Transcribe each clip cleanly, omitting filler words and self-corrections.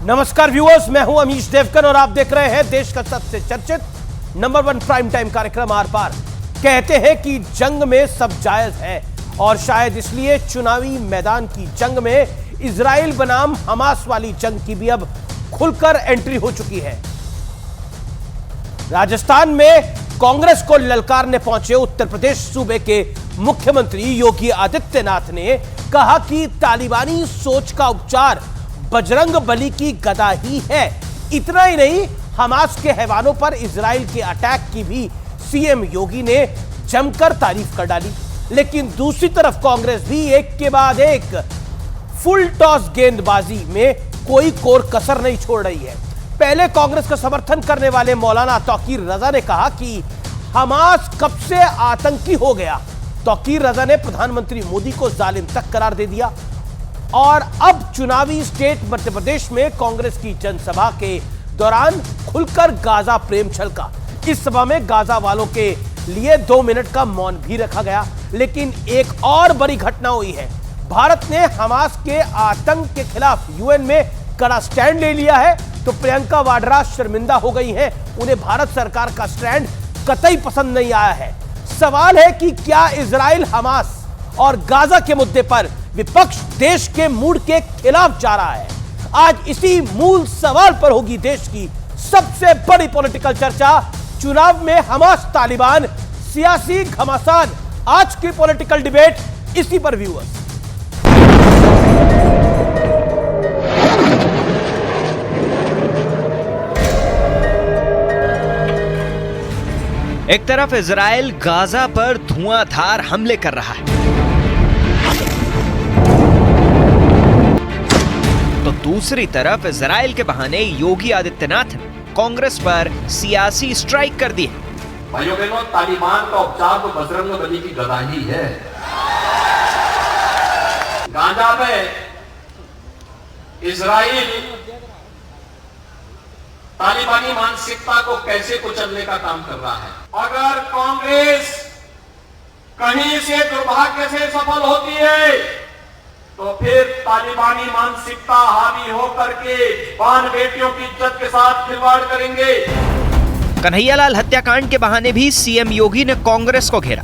नमस्कार व्यूअर्स, मैं हूं अमीश देवकर और आप देख रहे हैं देश का सबसे चर्चित नंबर 1 प्राइम टाइम कार्यक्रम आर पार। कहते हैं कि जंग में सब जायज है और शायद इसलिए चुनावी मैदान की जंग में इजराइल बनाम हमास वाली जंग की भी अब खुलकर एंट्री हो चुकी है। राजस्थान में कांग्रेस को ललकारने पहुंचे उत्तर प्रदेश सूबे के मुख्यमंत्री योगी आदित्यनाथ ने कहा कि तालिबानी सोच का उपचार बजरंग बली की गदा ही है। इतना ही नहीं, हमास के हैवानों पर इजराइल के अटैक की भी सीएम योगी ने जमकर तारीफ कर डाली। लेकिन दूसरी तरफ कांग्रेस भी एक के बाद एक फुल टॉस गेंदबाजी में कोई कोर कसर नहीं छोड़ रही है। पहले कांग्रेस का समर्थन करने वाले मौलाना तौकीर रजा ने कहा कि हमास कब से आतंकी हो गया। तौकीर रजा ने प्रधानमंत्री मोदी को जालिम तक करार दे दिया। और अब चुनावी स्टेट मध्य प्रदेश में कांग्रेस की जनसभा के दौरान खुलकर गाजा प्रेम छलका। इस सभा में गाजा वालों के लिए 2 मिनट का मौन भी रखा गया। लेकिन एक और बड़ी घटना हुई है। भारत ने हमास के आतंक के खिलाफ यूएन में कड़ा स्टैंड ले लिया है। तो प्रियंका वाड्रा शर्मिंदा हो गई हैं। उन्हें भारत सरकार का स्टैंड कतई पसंद नहीं आया है। सवाल है कि क्या इजराइल, हमास और गाजा के मुद्दे पर विपक्ष देश के मूड के खिलाफ जा रहा है। आज इसी मूल सवाल पर होगी देश की सबसे बड़ी पॉलिटिकल चर्चा। चुनाव में हमास तालिबान सियासी घमासान, आज की पॉलिटिकल डिबेट इसी पर व्यूअर्स। एक तरफ इजराइल गाजा पर धुआंधार हमले कर रहा है, तो दूसरी तरफ इजराइल के बहाने योगी आदित्यनाथ ने कांग्रेस पर सियासी स्ट्राइक कर दी है। भाइयों बहनों, तालिबान का उपचार तो बजरंग बली की गदा ही है। गाजा में इजराइल तालिबानी मानसिकता को कैसे कुचलने का काम कर रहा है। अगर कांग्रेस कहीं से दुर्भाग्य से सफल होती है तो फिर तालिबानी मानसिकता हावी होकर के बान बेटियों की इज्जत के साथ खिलवाड़ करेंगे। कन्हैयालाल हत्याकांड के बहाने भी सीएम योगी ने कांग्रेस को घेरा।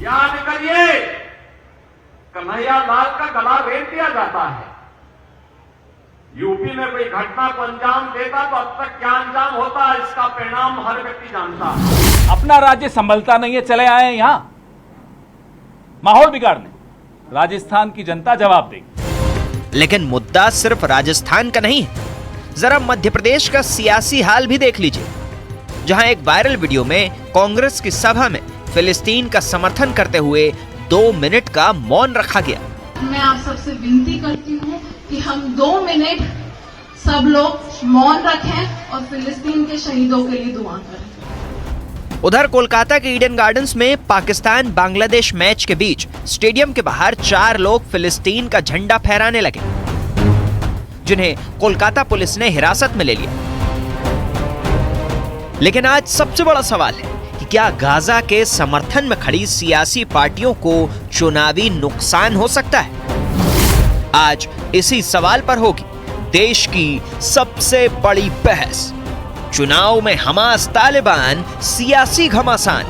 याद करिए, कन्हैयालाल का गला रेत दिया जाता है। यूपी में कोई घटना को अंजाम देता तो अब तक क्या अंजाम होता, इसका परिणाम हर व्यक्ति जानता है। अपना राज्य संभलता नहीं है, चले आए हैं यहां माहौल बिगाड़ने। राजस्थान की जनता जवाब देगी। लेकिन मुद्दा सिर्फ राजस्थान का नहीं है। जरा मध्य प्रदेश का सियासी हाल भी देख लीजिए, जहां एक वायरल वीडियो में कांग्रेस की सभा में फिलिस्तीन का समर्थन करते हुए 2 मिनट का मौन रखा गया। मैं आप सबसे विनती करती हूँ कि हम 2 मिनट सब लोग मौन रखें और फिलिस्तीन के शहीदों के लिए दुआ करें। उधर कोलकाता के ईडन गार्डन्स में पाकिस्तान बांग्लादेश मैच के बीच स्टेडियम के बाहर 4 लोग फिलिस्तीन का झंडा फहराने लगे, जिन्हें कोलकाता पुलिस ने हिरासत में ले लिया। लेकिन आज सबसे बड़ा सवाल है कि क्या गाजा के समर्थन में खड़ी सियासी पार्टियों को चुनावी नुकसान हो सकता है? आज इसी सवाल पर होगी देश की सबसे बड़ी बहस। चुनाव में हमास तालिबान सियासी घमासान।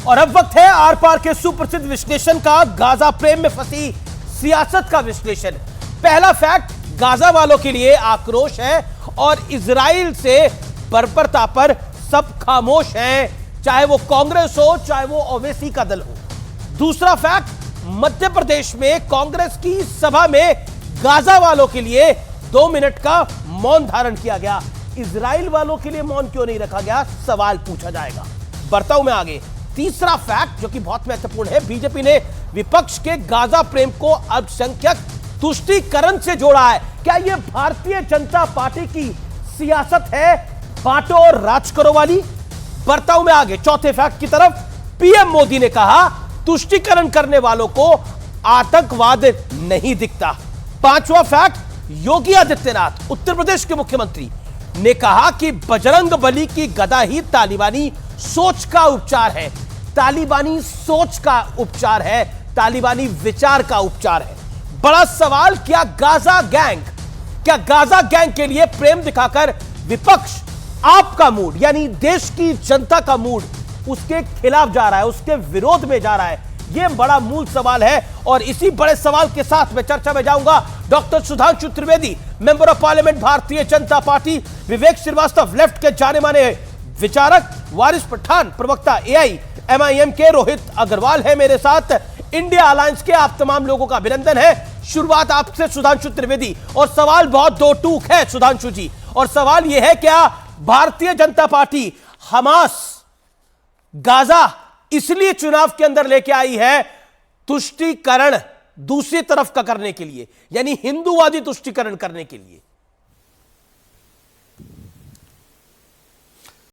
और अब वक्त है आर पार के सुप्रसिद्ध विश्लेषण का, गाजा प्रेम में फंसी सियासत का विश्लेषण। पहला फैक्ट, गाजा वालों के लिए आक्रोश है और इजराइल से बर्बरता पर सब खामोश हैं, चाहे वो कांग्रेस हो चाहे वो ओवैसी का दल हो। दूसरा फैक्ट, मध्य प्रदेश में कांग्रेस की सभा में गाजा वालों के लिए 2 मिनट का मौन धारण किया गया। इजराइल वालों के लिए मौन क्यों नहीं रखा गया, सवाल पूछा जाएगा। बढ़ता हूं मैं आगे। तीसरा फैक्ट जो कि बहुत महत्वपूर्ण है, बीजेपी ने विपक्ष के गाजा प्रेम को अल्पसंख्यक तुष्टीकरण से जोड़ा है। क्या यह भारतीय जनता पार्टी की सियासत है, बांटो और राज करो वाली? बढ़ता हूं मैं आगे चौथे फैक्ट की तरफ। पीएम मोदी ने कहा तुष्टीकरण करने वालों को आतंकवाद नहीं दिखता। पांचवा फैक्ट, योगी आदित्यनाथ उत्तर प्रदेश के मुख्यमंत्री ने कहा कि बजरंग बली की गदा ही तालिबानी सोच का उपचार है। तालिबानी सोच का उपचार है, तालिबानी विचार का उपचार है। बड़ा सवाल, क्या गाजा गैंग के लिए प्रेम दिखाकर विपक्ष आपका मूड यानी देश की जनता का मूड उसके खिलाफ जा रहा है, उसके विरोध में जा रहा है? यह बड़ा मूल सवाल है और इसी बड़े सवाल के साथ मैं चर्चा में जाऊंगा doctor Sudhanshu Trivedi, member of parliament Bharatiya Janata party, Vivek Srivastava left के जाने माने विचारक, वारिस पठान प्रवक्ता एआईएमआईएम के, रोहित अग्रवाल है मेरे साथ इंडिया अलायंस के। आप तमाम लोगों का अभिनंदन है। शुरुआत आपसे सुधांशु त्रिवेदी, और सवाल बहुत दो टूक है सुधांशु जी, और सवाल यह है क्या Bharatiya Janata party Hamas Gaza इसलिए चुनाव के अंदर लेके आई है तुष्टीकरण दूसरी तरफ का करने के लिए, यानी हिंदूवादी तुष्टीकरण करने के लिए?